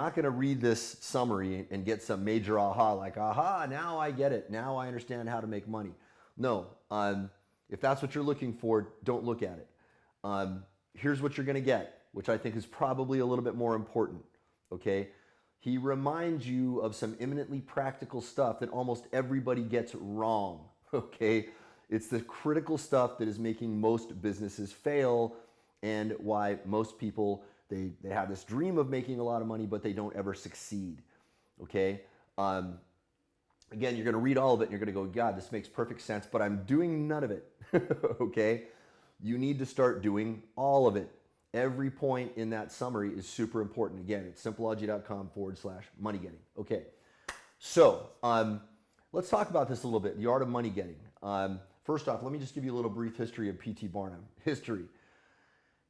not going to read this summary and get some major aha, like, aha, now I get it. Now I understand how to make money. No. If that's what you're looking for, don't look at it. Here's what you're going to get, which I think is probably a little bit more important. Okay? He reminds you of some eminently practical stuff that almost everybody gets wrong. Okay? It's the critical stuff that is making most businesses fail and why most people they have this dream of making a lot of money, but they don't ever succeed. Okay? Again, you're going to read all of it and you're going to go, God, this makes perfect sense, but I'm doing none of it. Okay? You need to start doing all of it. Every point in that summary is super important. Again, it's simpleology.com/money getting. Okay. So let's talk about this a little bit, the art of money getting. First off, let me just give you a little brief history of P.T. Barnum. History.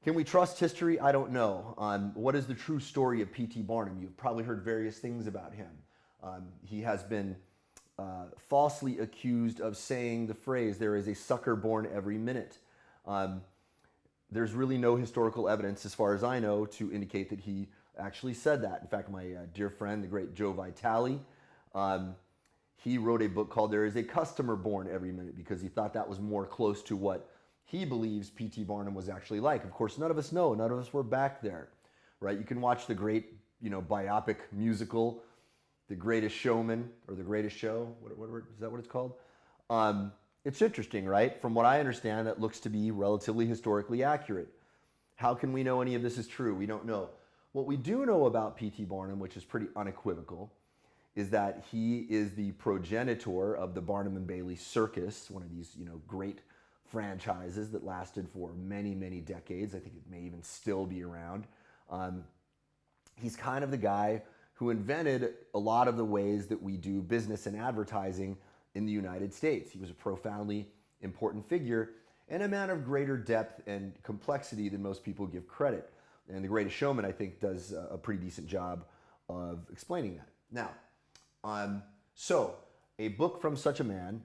Can we trust history? I don't know. What is the true story of P.T. Barnum? You've probably heard various things about him. He has been falsely accused of saying the phrase, there is a sucker born every minute. There's really no historical evidence, as far as I know, to indicate that he actually said that. In fact, my dear friend, the great Joe Vitale, he wrote a book called There is a Customer Born Every Minute because he thought that was more close to what he believes P.T. Barnum was actually like. Of course, none of us know. None of us were back there, right? You can watch the great, biopic musical, The Greatest Showman or The Greatest Show. What is that what it's called? It's interesting, right? From what I understand, that looks to be relatively historically accurate. How can we know any of this is true? We don't know. What we do know about P.T. Barnum, which is pretty unequivocal, is that he is the progenitor of the Barnum and Bailey Circus, one of these, great franchises that lasted for many, many decades. I think it may even still be around. He's kind of the guy who invented a lot of the ways that we do business and advertising in the United States. He was a profoundly important figure and a man of greater depth and complexity than most people give credit. And The Greatest Showman, I think, does a pretty decent job of explaining that. Now, so a book from such a man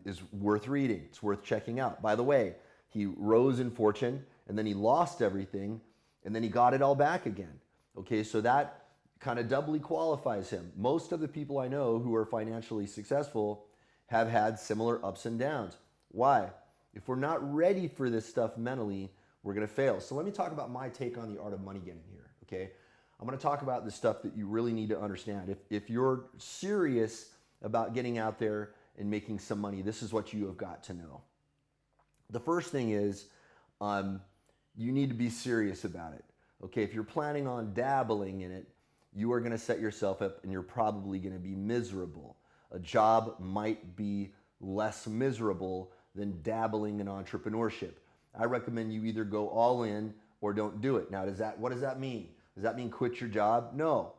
is worth reading. It's worth checking out. By the way, he rose in fortune and then he lost everything and then he got it all back again. Okay, so that kind of doubly qualifies him. Most of the people I know who are financially successful have had similar ups and downs. Why? If we're not ready for this stuff mentally, we're going to fail. So let me talk about my take on the art of money getting here. Okay, I'm going to talk about the stuff that you really need to understand. If you're serious about getting out there and making some money, this is what you have got to know. The first thing is you need to be serious about it. Okay, if you're planning on dabbling in it, you are going to set yourself up and you're probably going to be miserable. A job might be less miserable than dabbling in entrepreneurship. I recommend you either go all in or don't do it. Now, what does that mean? Does that mean quit your job? No.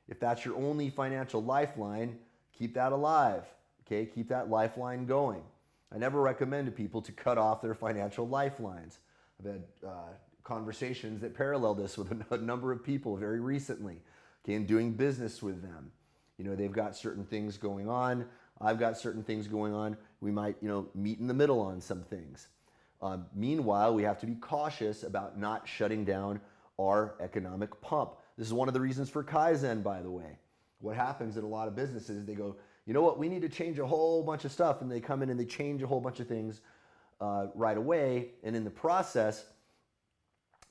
If that's your only financial lifeline, keep that alive. Okay, keep that lifeline going. I never recommend to people to cut off their financial lifelines. I've had conversations that parallel this with a number of people very recently. Okay, and doing business with them. They've got certain things going on. I've got certain things going on. We might, meet in the middle on some things. Meanwhile, we have to be cautious about not shutting down our economic pump. This is one of the reasons for Kaizen, by the way. What happens in a lot of businesses, they go, you know what, we need to change a whole bunch of stuff. And they come in and they change a whole bunch of things right away. And in the process,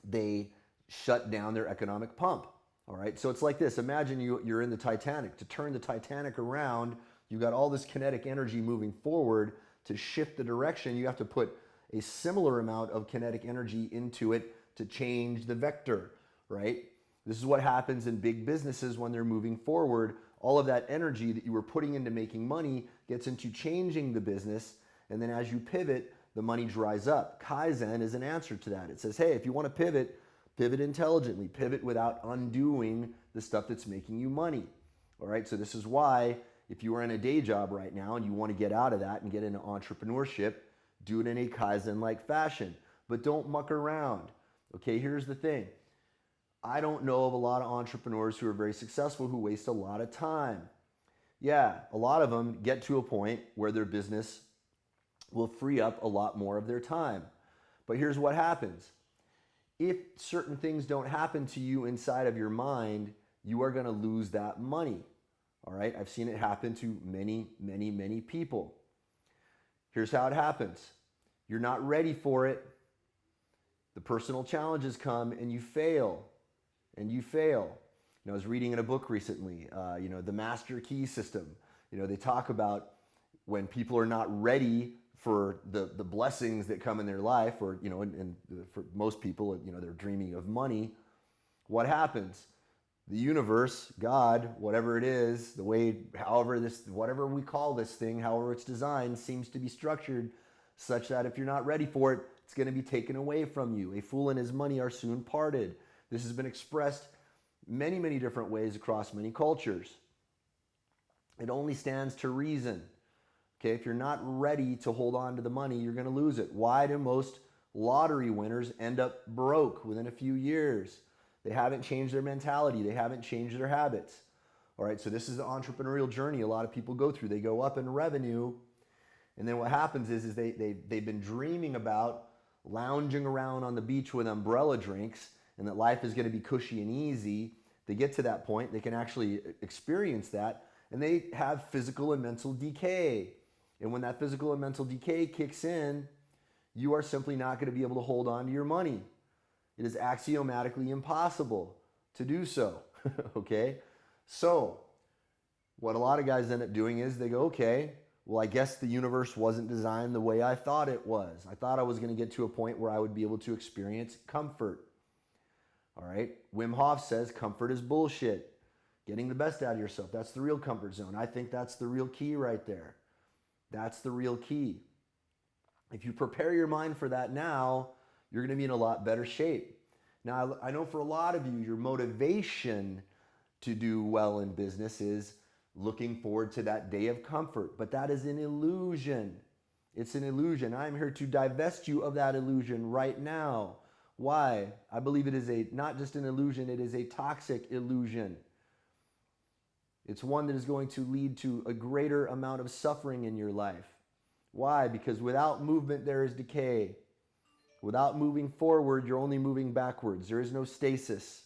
they shut down their economic pump. All right, so it's like this. Imagine you're in the Titanic. To turn the Titanic around, you've got all this kinetic energy moving forward. To shift the direction, you have to put a similar amount of kinetic energy into it to change the vector, right? This is what happens in big businesses when they're moving forward. All of that energy that you were putting into making money gets into changing the business, and then as you pivot, the money dries up. Kaizen is an answer to that. It says, hey, if you want to pivot, pivot intelligently, pivot without undoing the stuff that's making you money. All right, so this is why if you are in a day job right now and you want to get out of that and get into entrepreneurship, do it in a Kaizen-like fashion, but don't muck around. Okay, here's the thing. I don't know of a lot of entrepreneurs who are very successful who waste a lot of time. Yeah, a lot of them get to a point where their business will free up a lot more of their time. But here's what happens. If certain things don't happen to you inside of your mind, you are going to lose that money. All right? I've seen it happen to many, many, many people. Here's how it happens. You're not ready for it. The personal challenges come and you fail. And you fail. I was reading in a book recently, the master key system. They talk about when people are not ready for the blessings that come in their life, or, and for most people, they're dreaming of money. What happens? The universe, God, whatever it is, the way, whatever we call this thing, however it's designed, seems to be structured such that if you're not ready for it, it's going to be taken away from you. A fool and his money are soon parted. This has been expressed many, many different ways across many cultures. It only stands to reason. Okay, if you're not ready to hold on to the money, you're going to lose it. Why do most lottery winners end up broke within a few years? They haven't changed their mentality. They haven't changed their habits. All right, so this is the entrepreneurial journey a lot of people go through. They go up in revenue, and then what happens is they've been dreaming about lounging around on the beach with umbrella drinks and that life is going to be cushy and easy. They get to that point, they can actually experience that, and they have physical and mental decay. And when that physical and mental decay kicks in, you are simply not going to be able to hold on to your money. It is axiomatically impossible to do so, okay? So what a lot of guys end up doing is they go, okay, well, I guess the universe wasn't designed the way I thought it was. I thought I was going to get to a point where I would be able to experience comfort. All right? Wim Hof says comfort is bullshit. Getting the best out of yourself, that's the real comfort zone. I think that's the real key right there. That's the real key. If you prepare your mind for that now, you're going to be in a lot better shape. Now, I know for a lot of you, your motivation to do well in business is looking forward to that day of comfort, but that is an illusion. It's an illusion. I'm here to divest you of that illusion right now. Why? I believe it is not just an illusion, it is a toxic illusion. It's one that is going to lead to a greater amount of suffering in your life. Why? Because without movement, there is decay. Without moving forward, you're only moving backwards. There is no stasis.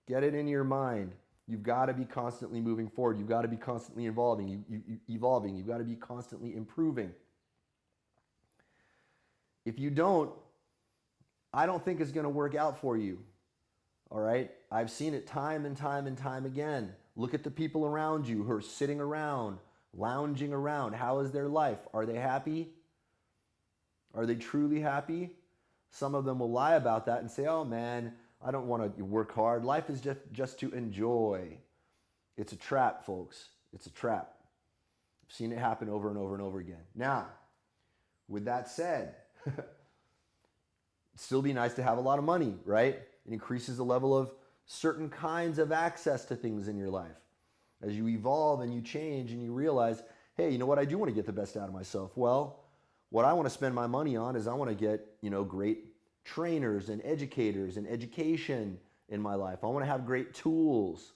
Get it in your mind. You've got to be constantly moving forward. You've got to be constantly evolving. Evolving. You've got to be constantly improving. If you don't, I don't think it's going to work out for you. All right? I've seen it time and time and time again. Look at the people around you who are sitting around, lounging around. How is their life? Are they happy? Are they truly happy? Some of them will lie about that and say, oh man, I don't want to work hard. Life is just to enjoy. It's a trap, folks. It's a trap. I've seen it happen over and over and over again. Now, with that said, it'd still be nice to have a lot of money, right? It increases the level of certain kinds of access to things in your life. As you evolve and you change and you realize, hey, you know what? I do want to get the best out of myself. Well, what I want to spend my money on is I want to get, great trainers and educators and education in my life. I want to have great tools.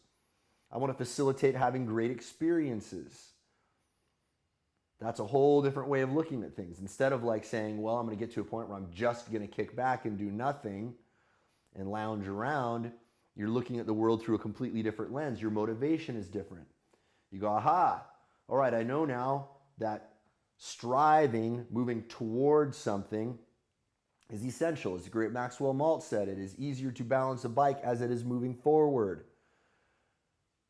I want to facilitate having great experiences. That's a whole different way of looking at things. Instead of like saying, well, I'm going to get to a point where I'm just going to kick back and do nothing and lounge around, you're looking at the world through a completely different lens. Your motivation is different. You go, aha, all right, I know now that striving, moving towards something is essential. As the great Maxwell Maltz said, it is easier to balance a bike as it is moving forward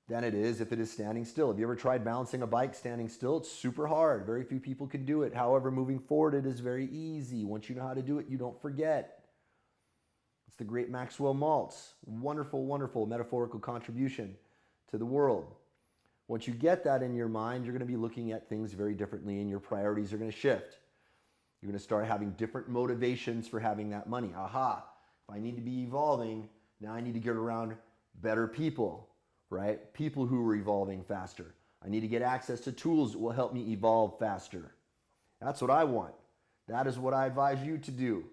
than it is if it is standing still. Have you ever tried balancing a bike standing still? It's super hard. Very few people can do it. However, moving forward, it is very easy. Once you know how to do it, you don't forget. It's the great Maxwell Maltz. Wonderful, wonderful metaphorical contribution to the world. Once you get that in your mind, you're going to be looking at things very differently and your priorities are going to shift. You're going to start having different motivations for having that money. Aha, if I need to be evolving, now I need to get around better people, right? People who are evolving faster. I need to get access to tools that will help me evolve faster. That's what I want. That is what I advise you to do,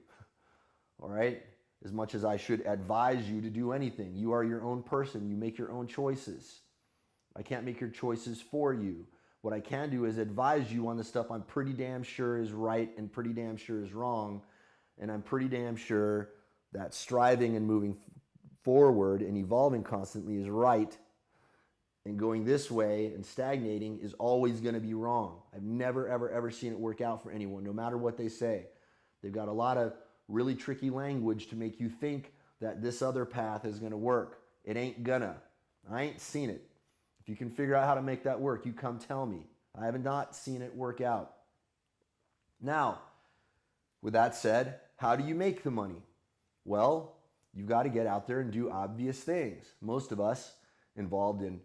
all right? As much as I should advise you to do anything. You are your own person. You make your own choices. I can't make your choices for you. What I can do is advise you on the stuff I'm pretty damn sure is right and pretty damn sure is wrong. And I'm pretty damn sure that striving and moving forward and evolving constantly is right, and going this way and stagnating is always going to be wrong. I've never, ever, ever seen it work out for anyone, no matter what they say. They've got a lot of really tricky language to make you think that this other path is going to work. It ain't gonna. I ain't seen it. If you can figure out how to make that work, you come tell me. I have not seen it work out. Now, with that said, how do you make the money? Well, you've got to get out there and do obvious things. Most of us involved in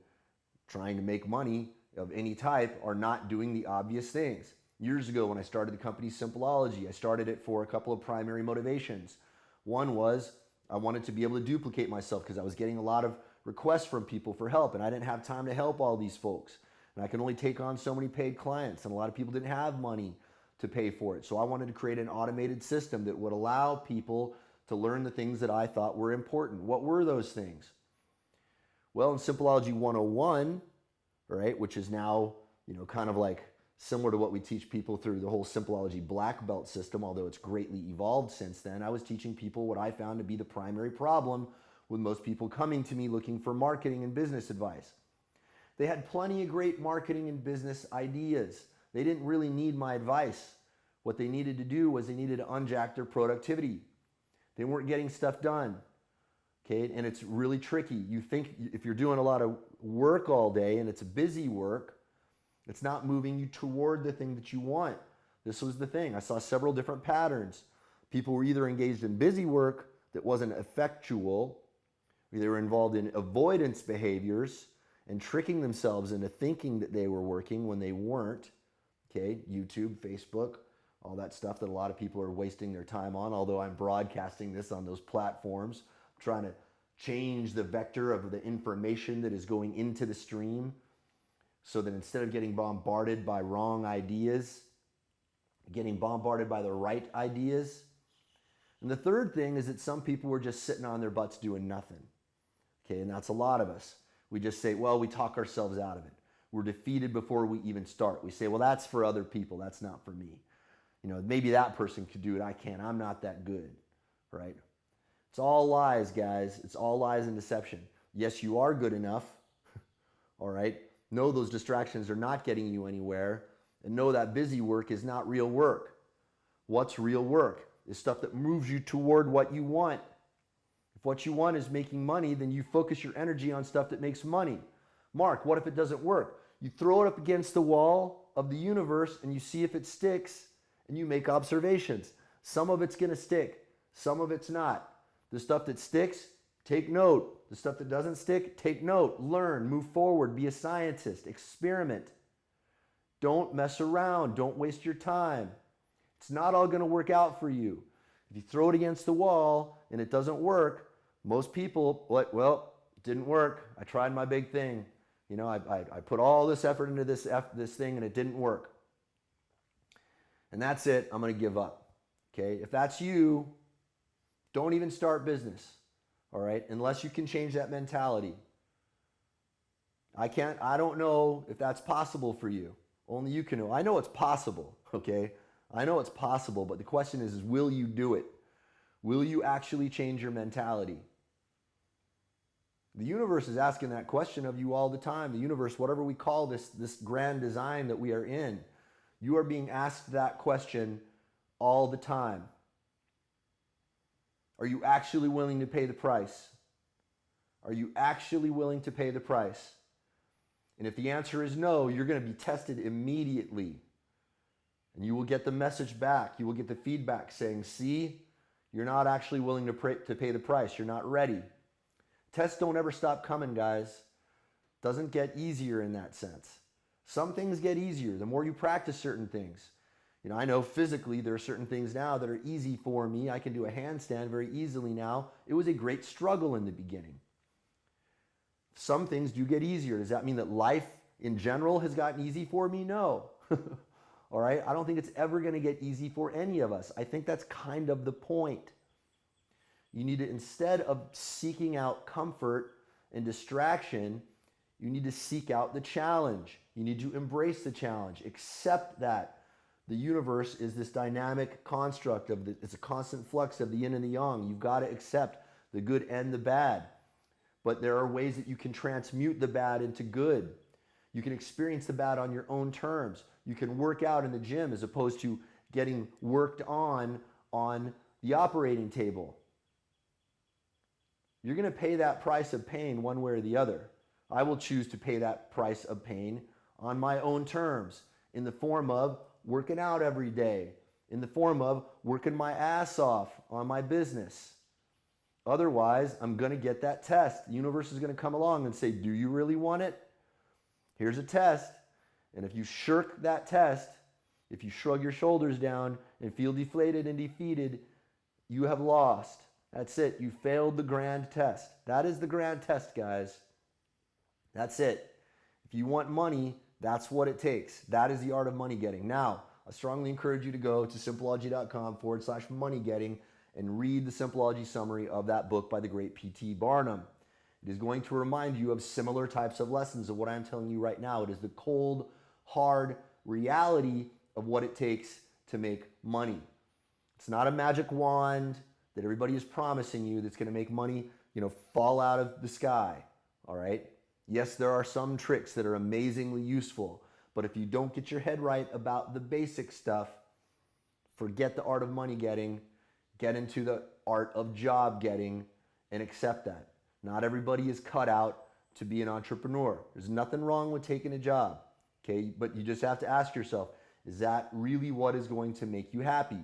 trying to make money of any type are not doing the obvious things. Years ago when I started the company Simpleology, I started it for a couple of primary motivations. One was I wanted to be able to duplicate myself because I was getting a lot of requests from people for help and I didn't have time to help all these folks. And I could only take on so many paid clients and a lot of people didn't have money to pay for it. So I wanted to create an automated system that would allow people to learn the things that I thought were important. What were those things? Well, in Simpleology 101, right, which is now, kind of like similar to what we teach people through the whole Simpleology black belt system, although it's greatly evolved since then, I was teaching people what I found to be the primary problem with most people coming to me looking for marketing and business advice. They had plenty of great marketing and business ideas. They didn't really need my advice. What they needed to do was they needed to unjack their productivity. They weren't getting stuff done. Okay, and it's really tricky. You think if you're doing a lot of work all day and it's busy work, it's not moving you toward the thing that you want. This was the thing. I saw several different patterns. People were either engaged in busy work that wasn't effectual, or they were involved in avoidance behaviors and tricking themselves into thinking that they were working when they weren't. Okay, YouTube, Facebook, all that stuff that a lot of people are wasting their time on, although I'm broadcasting this on those platforms, trying to change the vector of the information that is going into the stream so that instead of getting bombarded by wrong ideas, getting bombarded by the right ideas. And the third thing is that some people were just sitting on their butts doing nothing. Okay, and that's a lot of us. We just say, well, we talk ourselves out of it. We're defeated before we even start. We say, well, that's for other people. That's not for me. Maybe that person could do it. I can't. I'm not that good, right? It's all lies, guys. It's all lies and deception. Yes, you are good enough, all right? Know those distractions are not getting you anywhere, and know that busy work is not real work. What's real work? Is stuff that moves you toward what you want. If what you want is making money, then you focus your energy on stuff that makes money. Mark, what if it doesn't work? You throw it up against the wall of the universe and you see if it sticks and you make observations. Some of it's going to stick. Some of it's not. The stuff that sticks, take note. The stuff that doesn't stick, take note. Learn, move forward, be a scientist, experiment. Don't mess around. Don't waste your time. It's not all going to work out for you. If you throw it against the wall and it doesn't work, most people, well, it didn't work. I tried my big thing. I put all this effort into this thing and it didn't work. And that's it. I'm going to give up. Okay? If that's you, don't even start business. All right? Unless you can change that mentality. I don't know if that's possible for you. Only you can know. I know it's possible. Okay? I know it's possible, but the question is will you do it? Will you actually change your mentality? The universe is asking that question of you all the time. The universe, whatever we call this grand design that we are in, you are being asked that question all the time. Are you actually willing to pay the price? Are you actually willing to pay the price? And if the answer is no, you're going to be tested immediately. And you will get the message back. You will get the feedback saying, see, you're not actually willing to pay the price. You're not ready. Tests don't ever stop coming, guys. Doesn't get easier in that sense. Some things get easier the more you practice certain things. I know physically there are certain things now that are easy for me. I can do a handstand very easily now. It was a great struggle in the beginning. Some things do get easier. Does that mean that life in general has gotten easy for me? No. All right? I don't think it's ever going to get easy for any of us. I think that's kind of the point. You need to, instead of seeking out comfort and distraction, you need to seek out the challenge. You need to embrace the challenge. Accept that the universe is this dynamic construct it's a constant flux of the yin and the yang. You've got to accept the good and the bad. But there are ways that you can transmute the bad into good. You can experience the bad on your own terms. You can work out in the gym as opposed to getting worked on the operating table. You're going to pay that price of pain one way or the other. I will choose to pay that price of pain on my own terms in the form of working out every day, in the form of working my ass off on my business. Otherwise, I'm going to get that test. The universe is going to come along and say, do you really want it? Here's a test. And if you shirk that test, if you shrug your shoulders down and feel deflated and defeated, you have lost. That's it. You failed the grand test. That is the grand test, guys. That's it. If you want money, that's what it takes. That is the art of money getting. Now, I strongly encourage you to go to simpleology.com/money getting and read the Simpleology summary of that book by the great P.T. Barnum. It is going to remind you of similar types of lessons of what I'm telling you right now. It is the cold, hard reality of what it takes to make money. It's not a magic wand that everybody is promising you that's going to make money, fall out of the sky. All right? Yes, there are some tricks that are amazingly useful, but if you don't get your head right about the basic stuff, forget the art of money getting, get into the art of job getting, and accept that. Not everybody is cut out to be an entrepreneur. There's nothing wrong with taking a job, okay? But you just have to ask yourself, is that really what is going to make you happy?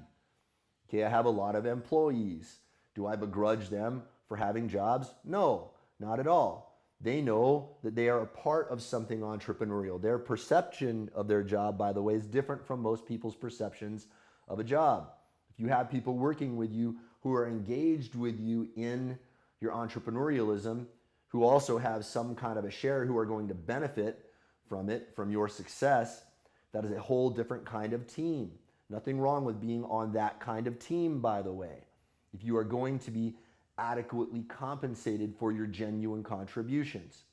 Okay, I have a lot of employees. Do I begrudge them for having jobs? No, not at all. They know that they are a part of something entrepreneurial. Their perception of their job, by the way, is different from most people's perceptions of a job. If you have people working with you who are engaged with you in your entrepreneurialism, who also have some kind of a share, who are going to benefit from it, from your success, that is a whole different kind of team. Nothing wrong with being on that kind of team, by the way. If you are going to be adequately compensated for your genuine contributions.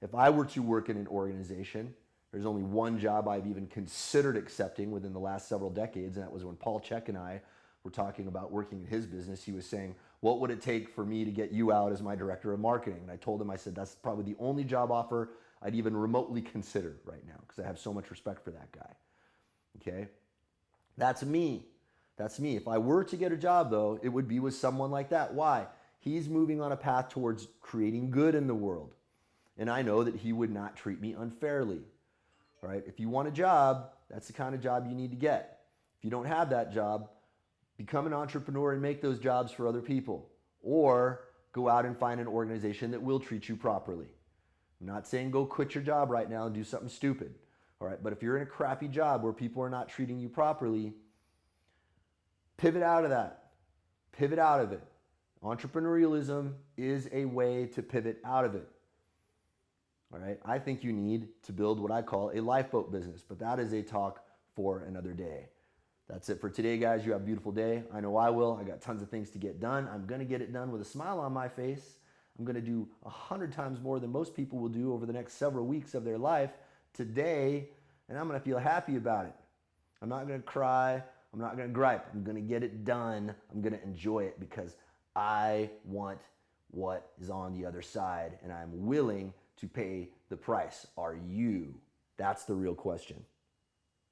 If I were to work in an organization, there's only one job I've even considered accepting within the last several decades, and that was when Paul Check and I were talking about working in his business. He was saying, what would it take for me to get you out as my director of marketing? And I told him, I said, that's probably the only job offer I'd even remotely consider right now because I have so much respect for that guy. Okay? That's me. That's me. If I were to get a job, though, it would be with someone like that. Why? He's moving on a path towards creating good in the world. And I know that he would not treat me unfairly. All right? If you want a job, that's the kind of job you need to get. If you don't have that job, become an entrepreneur and make those jobs for other people. Or go out and find an organization that will treat you properly. I'm not saying go quit your job right now and do something stupid. All right? But if you're in a crappy job where people are not treating you properly, pivot out of that. Pivot out of it. Entrepreneurialism is a way to pivot out of it. All right? I think you need to build what I call a lifeboat business, but that is a talk for another day. That's it for today, guys. You have a beautiful day. I know I will. I got tons of things to get done. I'm going to get it done with a smile on my face. I'm going to do 100 times more than most people will do over the next several weeks of their life today, and I'm going to feel happy about it. I'm not going to cry. I'm not going to gripe. I'm going to get it done. I'm going to enjoy it because I want what is on the other side, and I'm willing to pay the price. Are you? That's the real question.